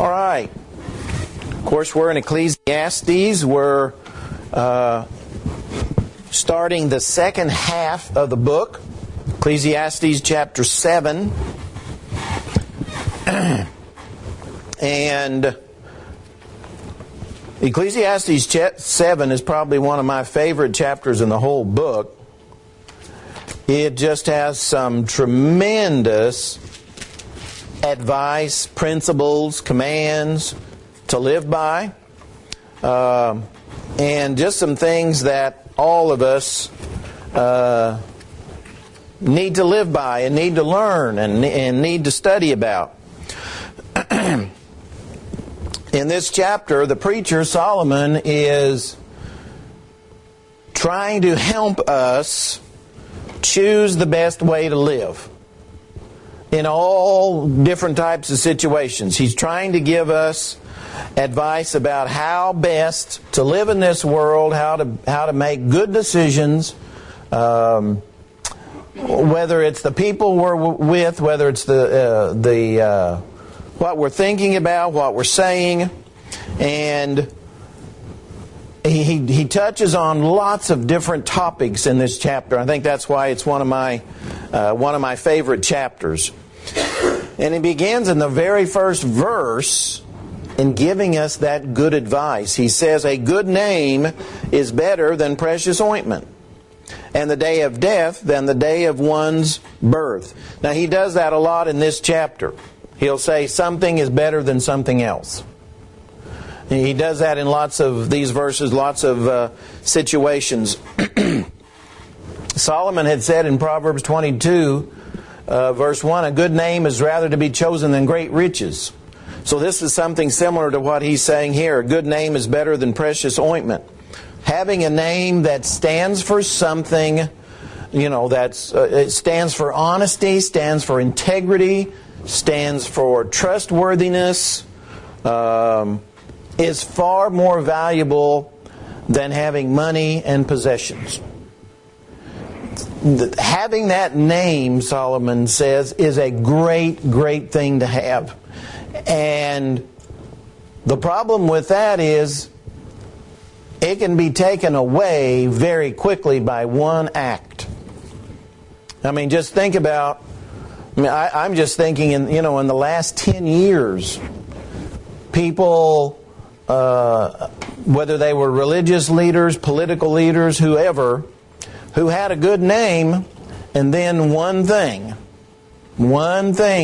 All right. Of course, we're in Ecclesiastes. We're starting the second half of the book, Ecclesiastes Chapter 7. And Ecclesiastes 7 is probably one of my favorite chapters in the whole book. It just has some tremendous advice, principles, commands to live by, and just some things that all of us need to live by and need to learn and need to study about. In this chapter, the preacher, Solomon, is trying to help us choose the best way to live in all different types of situations. He's trying to give us advice about how best to live in this world, how to make good decisions, whether it's the people we're with, whether it's the what we're thinking about, what we're saying, and he touches on lots of different topics in this chapter. I think that's why it's one of my favorite chapters. And he begins in the very first verse in giving us that good advice. He says, "A good name is better than precious ointment, and the day of death than the day of one's birth." Now he does that a lot in this chapter. He'll say something is better than something else. He does that in lots of these verses, lots of situations. Solomon had said in Proverbs 22, verse 1, "A good name is rather to be chosen than great riches." So this is something similar to what he's saying here. A good name is better than precious ointment. Having a name that stands for something, it stands for honesty, stands for integrity, stands for trustworthiness, is far more valuable than having money and possessions. Having that name, Solomon says, is a great, great thing to have. And the problem with that is it can be taken away very quickly by one act. I mean, just think about, I'm just thinking in the last 10 years, people, whether they were religious leaders, political leaders, whoever, who had a good name, and then one thing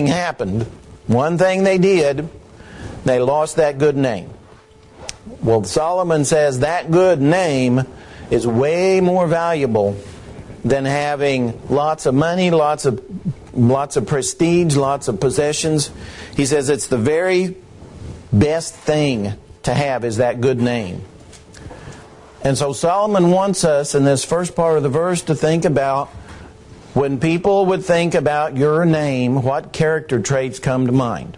happened, one thing they did, they lost that good name. Well, Solomon says that good name is way more valuable than having lots of money, lots of prestige, lots of possessions. He says it's the very best thing to have is that good name. And so Solomon wants us in this first part of the verse to think about when people would think about your name, what character traits come to mind.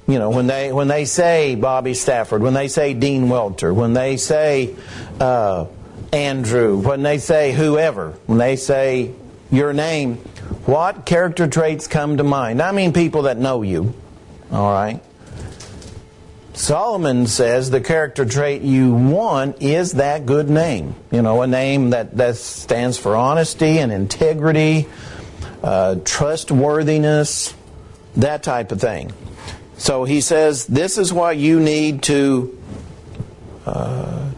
When they say Bobby Stafford, when they say Dean Welter, when they say Andrew, when they say whoever, when they say your name, what character traits come to mind? I mean people that know you. All right? Solomon says the character trait you want is that good name. A name that stands for honesty and integrity, trustworthiness, that type of thing. So he says this is what you need to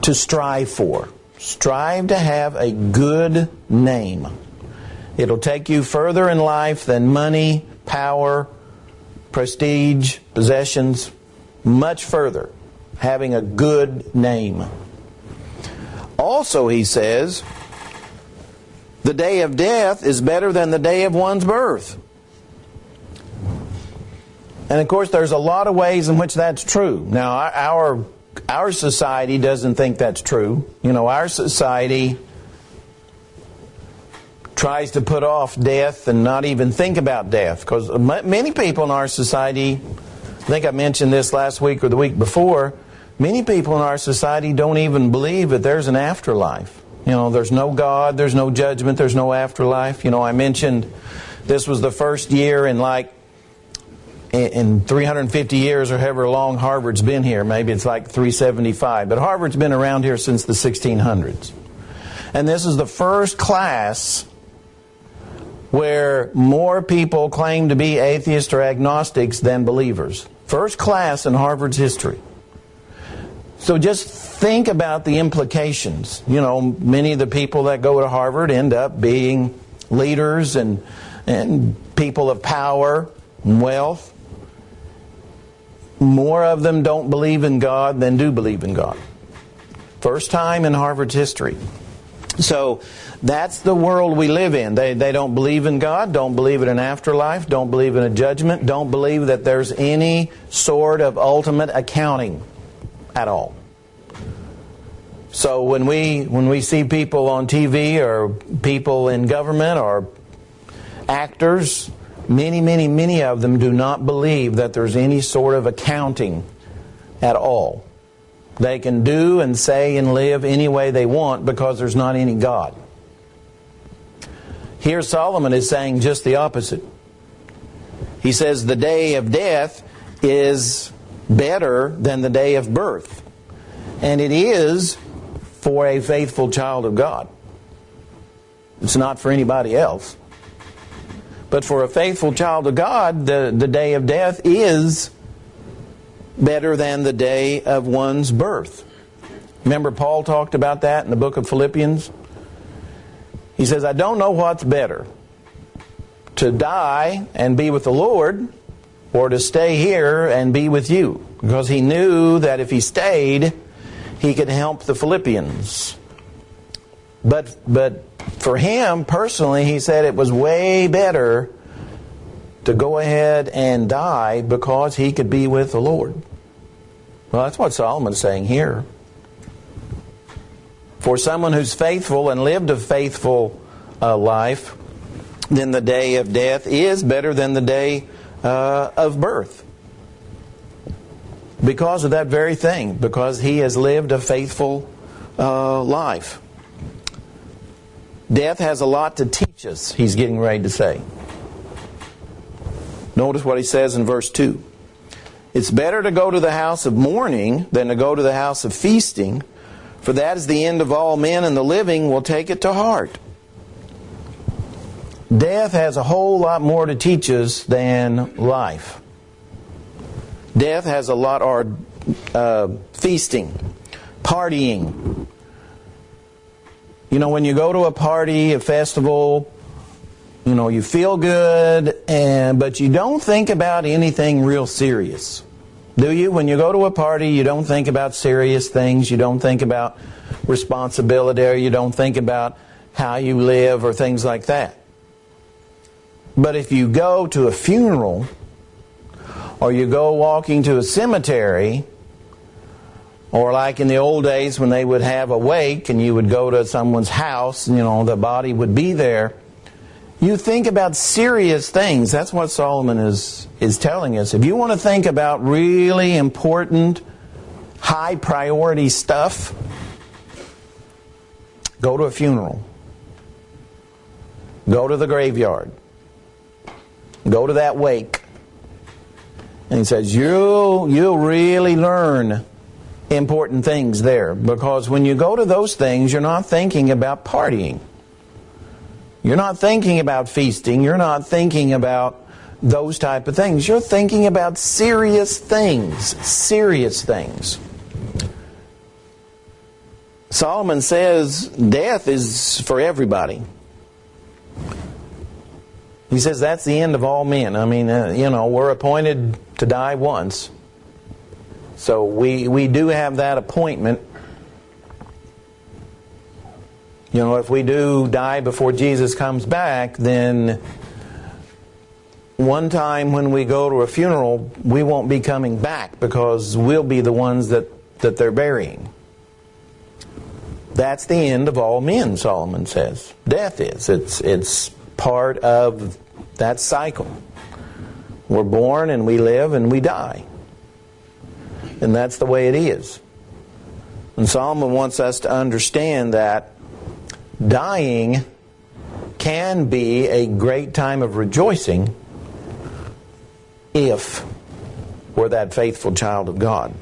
strive for. Strive to have a good name. It'll take you further in life than money, power, prestige, possessions. Much further, having a good name. Also, he says, the day of death is better than the day of one's birth. And of course, there's a lot of ways in which that's true. Now, our society doesn't think that's true. Our society tries to put off death and not even think about death. Because many people in our society, I think I mentioned this last week or the week before, many people in our society don't even believe that there's an afterlife. There's no God, there's no judgment, there's no afterlife. I mentioned this was the first year in in 350 years or however long Harvard's been here, maybe it's like 375, but Harvard's been around here since the 1600s. And this is the first class where more people claim to be atheists or agnostics than believers. First class in Harvard's history. So just think about the implications. You know, many of the people that go to Harvard end up being leaders and people of power and wealth. More of them don't believe in God than do believe in God. First time in Harvard's history. So that's the world we live in. They don't believe in God, don't believe in an afterlife, don't believe in a judgment, don't believe that there's any sort of ultimate accounting at all. So when we see people on TV or people in government or actors, many of them do not believe that there's any sort of accounting at all. They can do and say and live any way they want because there's not any God. Here Solomon is saying just the opposite. He says the day of death is better than the day of birth. And it is for a faithful child of God. It's not for anybody else. But for a faithful child of God, the day of death is better than the day of one's birth. Remember Paul talked about that in the book of Philippians? He says, I don't know what's better, to die and be with the Lord, or to stay here and be with you. Because he knew that if he stayed, he could help the Philippians. But for him personally, he said it was way better to go ahead and die because he could be with the Lord. Well, that's what Solomon's saying here. For someone who's faithful and lived a faithful life, then the day of death is better than the day of birth. Because of that very thing, because he has lived a faithful life. Death has a lot to teach us, he's getting ready to say. Notice what he says in verse 2. It's better to go to the house of mourning than to go to the house of feasting, for that is the end of all men, and the living will take it to heart. Death has a whole lot more to teach us than life. Death has a lot, or feasting, partying. You know, when you go to a party, a festival, you know, you feel good, but you don't think about anything real serious. Do you? When you go to a party, you don't think about serious things. You don't think about responsibility, or you don't think about how you live or things like that. But if you go to a funeral, or you go walking to a cemetery, or like in the old days when they would have a wake and you would go to someone's house, you know, the body would be there. You think about serious things. That's what Solomon is telling us. If you want to think about really important, high priority stuff, go to a funeral. Go to the graveyard. Go to that wake. And he says, you'll really learn important things there. Because when you go to those things, you're not thinking about partying. You're not thinking about feasting. You're not thinking about those type of things. You're thinking about serious things. Serious things. Solomon says death is for everybody. He says that's the end of all men. I mean, we're appointed to die once. So we do have that appointment. You know, if we do die before Jesus comes back, then one time when we go to a funeral, we won't be coming back because we'll be the ones that they're burying. That's the end of all men, Solomon says. Death is. It's part of that cycle. We're born and we live and we die. And that's the way it is. And Solomon wants us to understand that dying can be a great time of rejoicing, if we're that faithful child of God.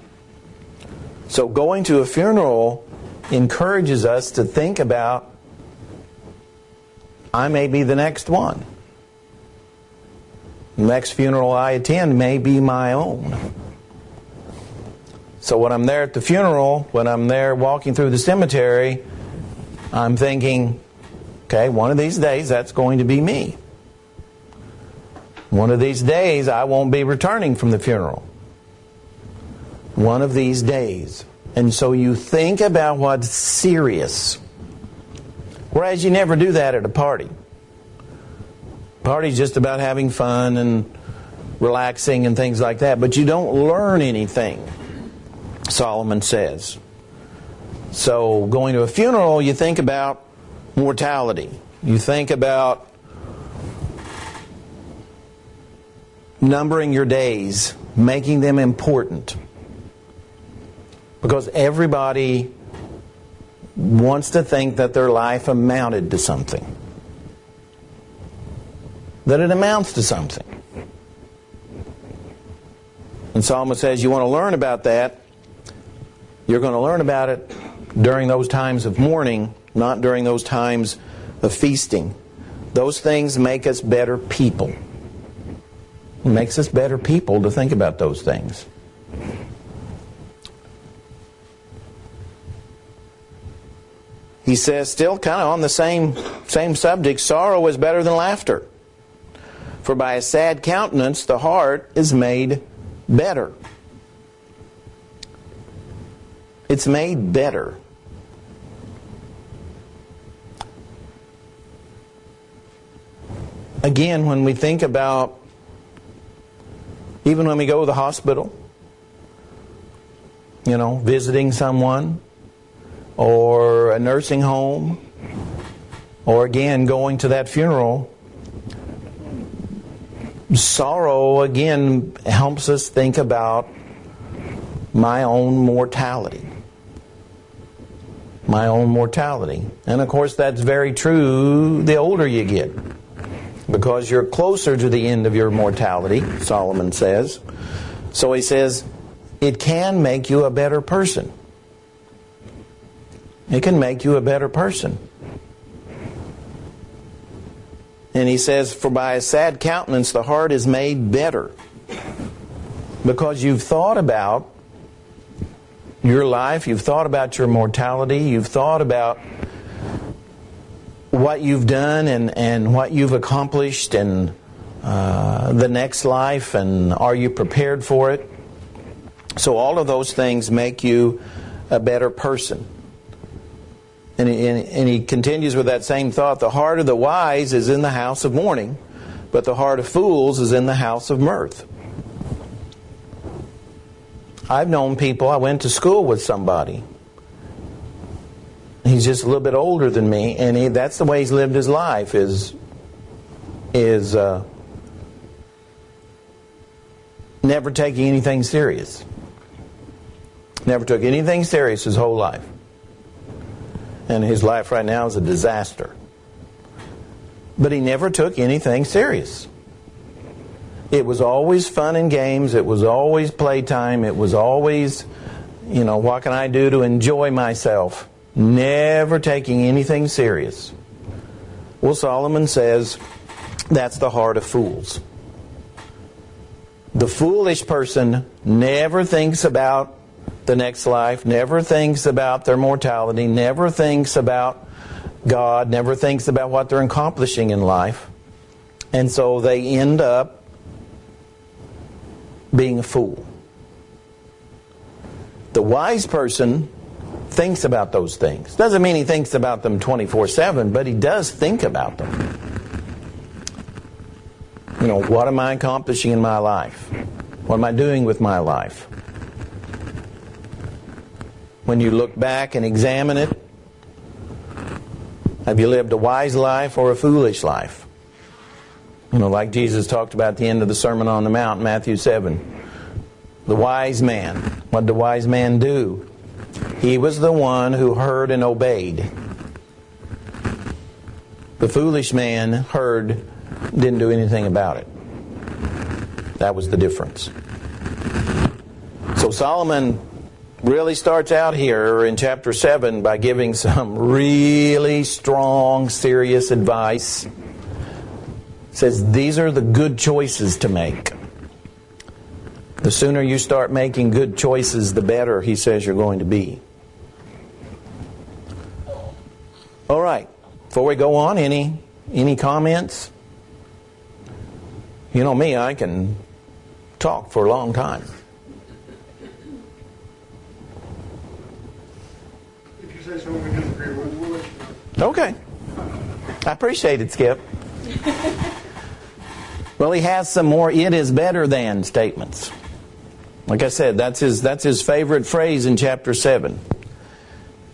So going to a funeral encourages us to think about, I may be the next one. The next funeral I attend may be my own. So when I'm there at the funeral, when I'm there walking through the cemetery, I'm thinking, okay, one of these days that's going to be me. One of these days I won't be returning from the funeral. One of these days. And so you think about what's serious. Whereas you never do that at a party. Party's just about having fun and relaxing and things like that. But you don't learn anything, Solomon says. So going to a funeral, you think about mortality. You think about numbering your days, making them important. Because everybody wants to think that their life amounted to something. That it amounts to something. And Solomon says you want to learn about that, you're going to learn about it during those times of mourning, not during those times of feasting. Those things make us better people. It makes us better people to think about those things. He says, still kind of on the same subject, sorrow is better than laughter. For by a sad countenance the heart is made better. It's made better. Again, when we think about, even when we go to the hospital, visiting someone, or a nursing home, or again going to that funeral, sorrow again helps us think about my own mortality. My own mortality. And of course that's very true the older you get, because you're closer to the end of your mortality, Solomon says. So he says, it can make you a better person. It can make you a better person. And he says, for by a sad countenance the heart is made better. Because you've thought about your life, you've thought about your mortality, you've thought about what you've done and what you've accomplished in the next life, and are you prepared for it? So all of those things make you a better person. And he continues with that same thought. The heart of the wise is in the house of mourning, but the heart of fools is in the house of mirth. I've known people, I went to school with somebody. He's just a little bit older than me, and that's the way he's lived his life, is never taking anything serious. Never took anything serious his whole life. And his life right now is a disaster. But he never took anything serious. It was always fun and games. It was always playtime. It was always, what can I do to enjoy myself? Never taking anything serious. Well, Solomon says that's the heart of fools. The foolish person never thinks about the next life, never thinks about their mortality, never thinks about God, never thinks about what they're accomplishing in life. And so they end up being a fool. The wise person thinks about those things. Doesn't mean he thinks about them 24/7, but he does think about them. What am I accomplishing in my life? What am I doing with my life? When you look back and examine it, have you lived a wise life or a foolish life? Like Jesus talked about at the end of the Sermon on the Mount, Matthew 7. The wise man. What did the wise man do? He was the one who heard and obeyed. The foolish man heard, didn't do anything about it. That was the difference. So Solomon really starts out here in chapter 7 by giving some really strong, serious advice. Says these are the good choices to make. The sooner you start making good choices, the better, he says, you're going to be. All right. Before we go on, any comments? You know me, I can talk for a long time. If you say something we disagree with, we'll let you know. Okay. I appreciate it, Skip. Well, he has some more "it is better than" statements. Like I said, that's his favorite phrase in chapter 7.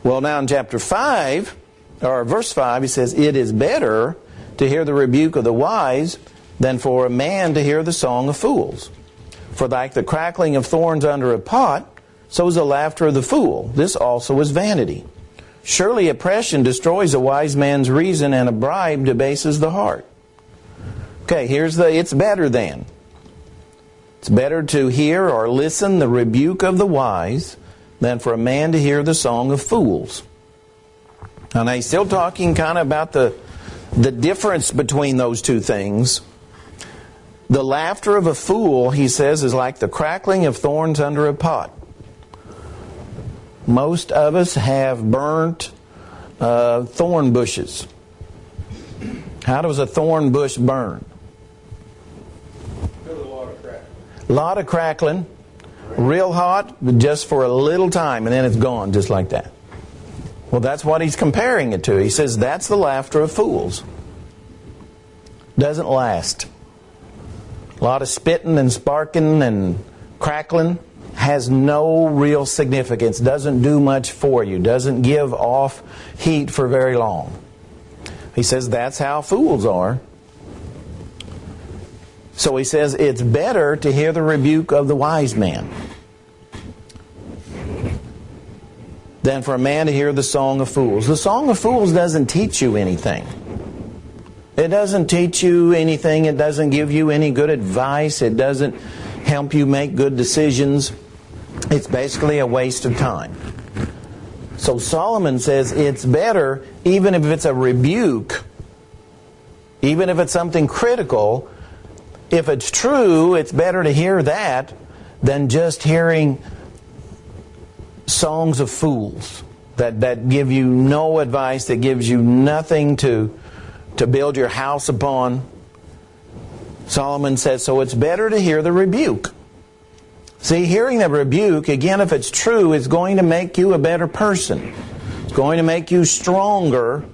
Well, now in chapter 5, or verse 5, he says, "It is better to hear the rebuke of the wise than for a man to hear the song of fools. For like the crackling of thorns under a pot, so is the laughter of the fool. This also is vanity. Surely oppression destroys a wise man's reason, and a bribe debases the heart." Okay, here's the "it's better than." It's better to hear or listen the rebuke of the wise than for a man to hear the song of fools. And he's still talking kind of about the difference between those two things. The laughter of a fool, he says, is like the crackling of thorns under a pot. Most of us have burnt thorn bushes. How does a thorn bush burn? A lot of crackling, real hot, but just for a little time, and then it's gone just like that. Well, that's what he's comparing it to. He says that's the laughter of fools. Doesn't last. A lot of spitting and sparking and crackling has no real significance, doesn't do much for you, doesn't give off heat for very long. He says that's how fools are. So he says it's better to hear the rebuke of the wise man than for a man to hear the song of fools. The song of fools doesn't teach you anything. It doesn't teach you anything. It doesn't give you any good advice. It doesn't help you make good decisions. It's basically a waste of time. So Solomon says it's better, even if it's a rebuke, even if it's something critical, if it's true, it's better to hear that than just hearing songs of fools that give you no advice, that gives you nothing to build your house upon. Solomon says, so it's better to hear the rebuke. See, hearing the rebuke, again, if it's true, is going to make you a better person. It's going to make you stronger.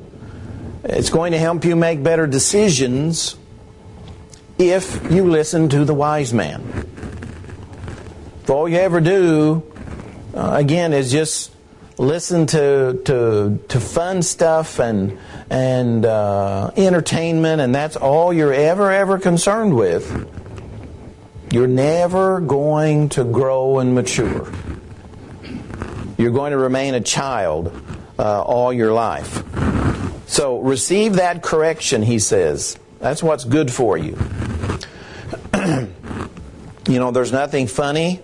It's going to help you make better decisions if you listen to the wise man. If all you ever do, again, is just listen to fun stuff and entertainment, and that's all you're ever concerned with, you're never going to grow and mature. You're going to remain a child all your life. So receive that correction, he says. That's what's good for you. You know, there's nothing funny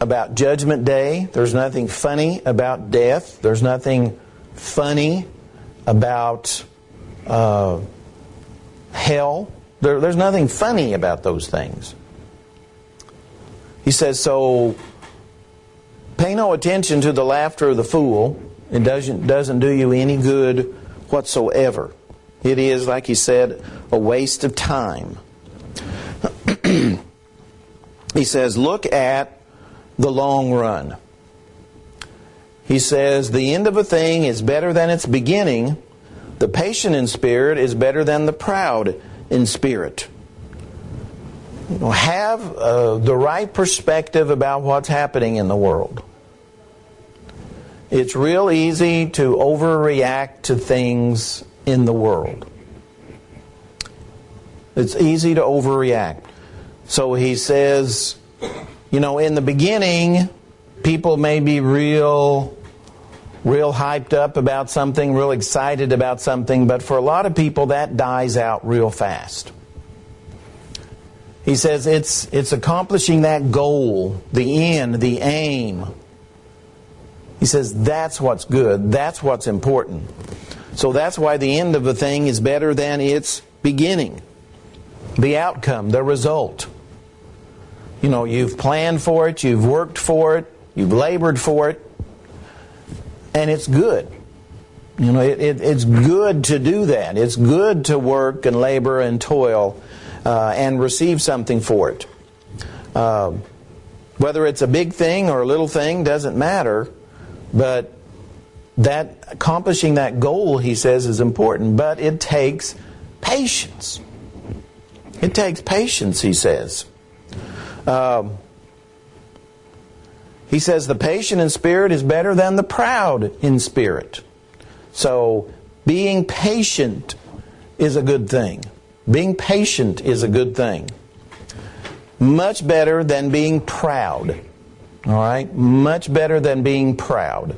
about Judgment Day. There's nothing funny about death. There's nothing funny about hell. There's nothing funny about those things. He says, so pay no attention to the laughter of the fool. It doesn't do you any good whatsoever. It is, like he said, a waste of time. He says, look at the long run. He says, the end of a thing is better than its beginning. The patient in spirit is better than the proud in spirit. Have the right perspective about what's happening in the world. It's real easy to overreact to things in the world. It's easy to overreact. So he says, you know, in the beginning, people may be real hyped up about something, real excited about something, but for a lot of people that dies out real fast. He says it's accomplishing that goal, the end, the aim. He says that's what's good, that's what's important. So that's why the end of a thing is better than its beginning. The outcome, the result. You know, you've planned for it, you've worked for it, you've labored for it, and it's good. You know, it's good to do that. It's good to work and labor and toil and receive something for it. Whether it's a big thing or a little thing doesn't matter, but that accomplishing that goal, he says, is important. But it takes patience. It takes patience, he says. He says the patient in spirit is better than the proud in spirit. So being patient is a good thing. Being patient is a good thing. Much better than being proud. All right? Much better than being proud.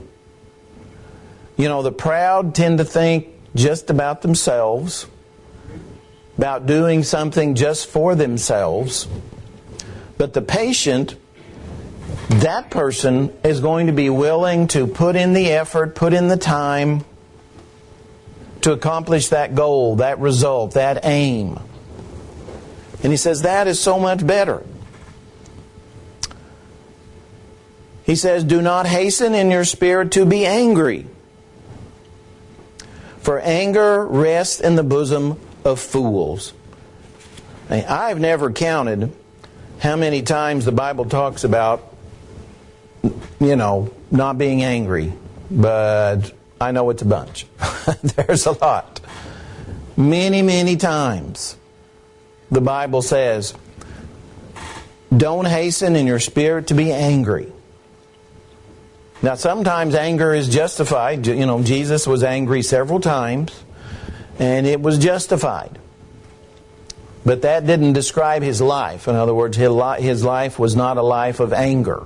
You know, the proud tend to think just about themselves, about doing something just for themselves. But the patient, that person is going to be willing to put in the effort, put in the time to accomplish that goal, that result, that aim. And he says that is so much better. He says, do not hasten in your spirit to be angry, for anger rests in the bosom of fools. I've never counted how many times the Bible talks about, you know, not being angry, but I know it's a bunch. There's a lot. Many, many times the Bible says, don't hasten in your spirit to be angry. Now sometimes anger is justified. You know, Jesus was angry several times, and it was justified. But that didn't describe his life. In other words, his life was not a life of anger.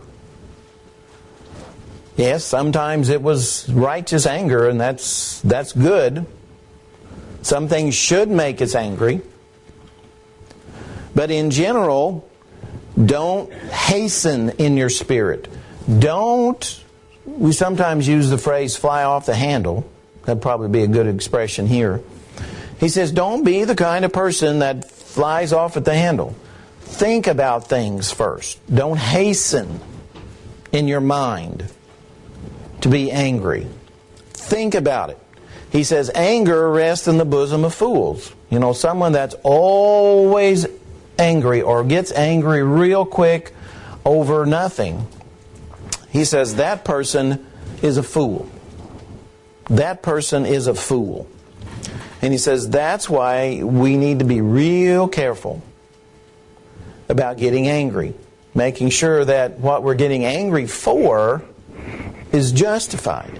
Yes, sometimes it was righteous anger, and that's good. Some things should make us angry. But in general, don't hasten in your spirit. We sometimes use the phrase fly off the handle. That'd probably be a good expression here. He says, don't be the kind of person that flies off at the handle. Think about things first. Don't hasten in your mind to be angry. Think about it. He says, anger rests in the bosom of fools. You know, someone that's always angry or gets angry real quick over nothing. He says that person is a fool. That person is a fool. And he says that's why we need to be real careful about getting angry. Making sure that what we're getting angry for is justified.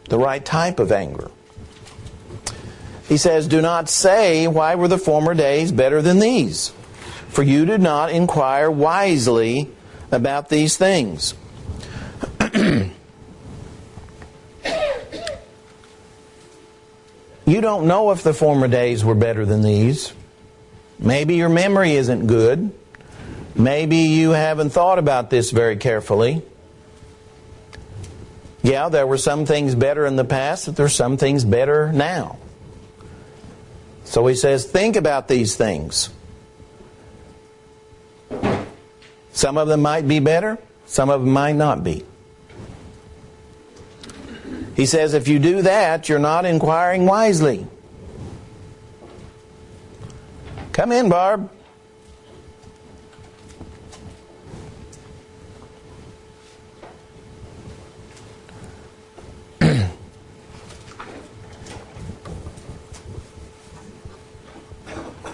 The right type of anger. He says, do not say, why were the former days better than these? For you did not inquire wisely about these things. You don't know if the former days were better than these. Maybe your memory isn't good. Maybe you haven't thought about this very carefully. Yeah, there were some things better in the past, but there's some things better now. So he says, think about these things. Some of them might be better, some of them might not be. He says, if you do that, you're not inquiring wisely. Come in, Barb.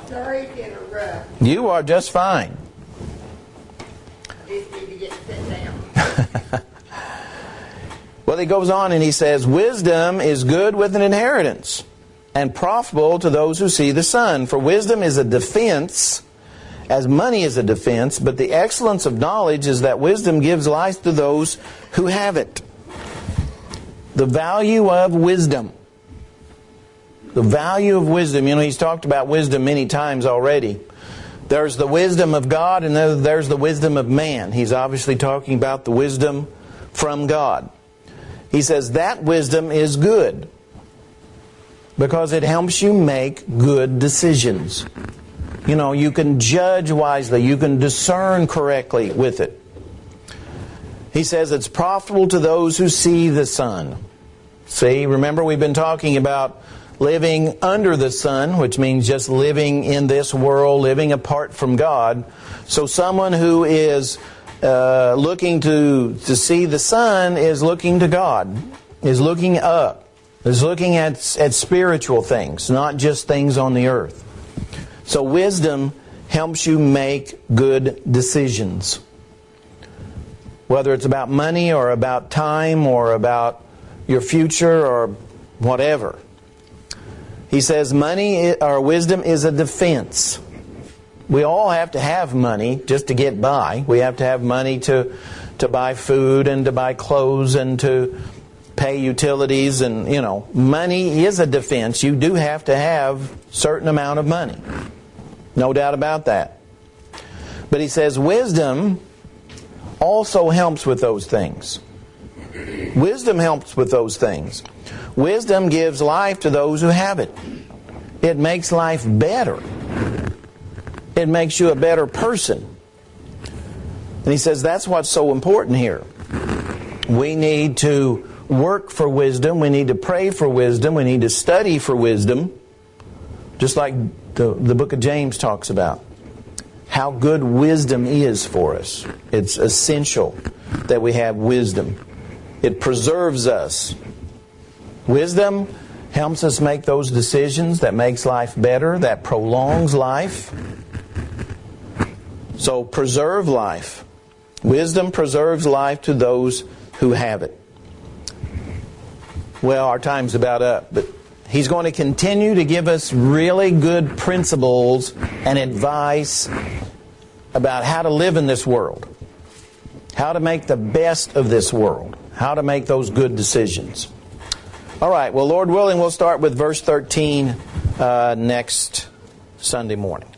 Sorry to interrupt. You are just fine. Just need to get sit down. Well, he goes on and he says, wisdom is good with an inheritance, and profitable to those who see the sun. For wisdom is a defense, as money is a defense, but the excellence of knowledge is that wisdom gives life to those who have it. The value of wisdom. The value of wisdom. You know, he's talked about wisdom many times already. There's the wisdom of God and there's the wisdom of man. He's obviously talking about the wisdom from God. He says that wisdom is good because it helps you make good decisions. You know, you can judge wisely. You can discern correctly with it. He says it's profitable to those who see the sun. See, remember we've been talking about living under the sun, which means just living in this world, living apart from God. So someone who is looking to see the sun is looking to God, is looking up, is looking at spiritual things, not just things on the earth. So wisdom helps you make good decisions. Whether it's about money or about time or about your future or whatever. He says money or wisdom is a defense. We all have to have money just to get by. We have to have money to buy food and to buy clothes and to pay utilities, and you know, money is a defense. You do have to have a certain amount of money. No doubt about that. But he says wisdom also helps with those things. Wisdom helps with those things. Wisdom gives life to those who have it. It makes life better. It makes you a better person. And he says that's what's so important here. We need to work for wisdom. We need to pray for wisdom. We need to study for wisdom. Just like the book of James talks about. How good wisdom is for us. It's essential that we have wisdom. It preserves us. Wisdom helps us make those decisions that makes life better, that prolongs life. So preserve life. Wisdom preserves life to those who have it. Well, our time's about up, but he's going to continue to give us really good principles and advice about how to live in this world, how to make the best of this world, how to make those good decisions. All right, well, Lord willing, we'll start with verse 13 next Sunday morning.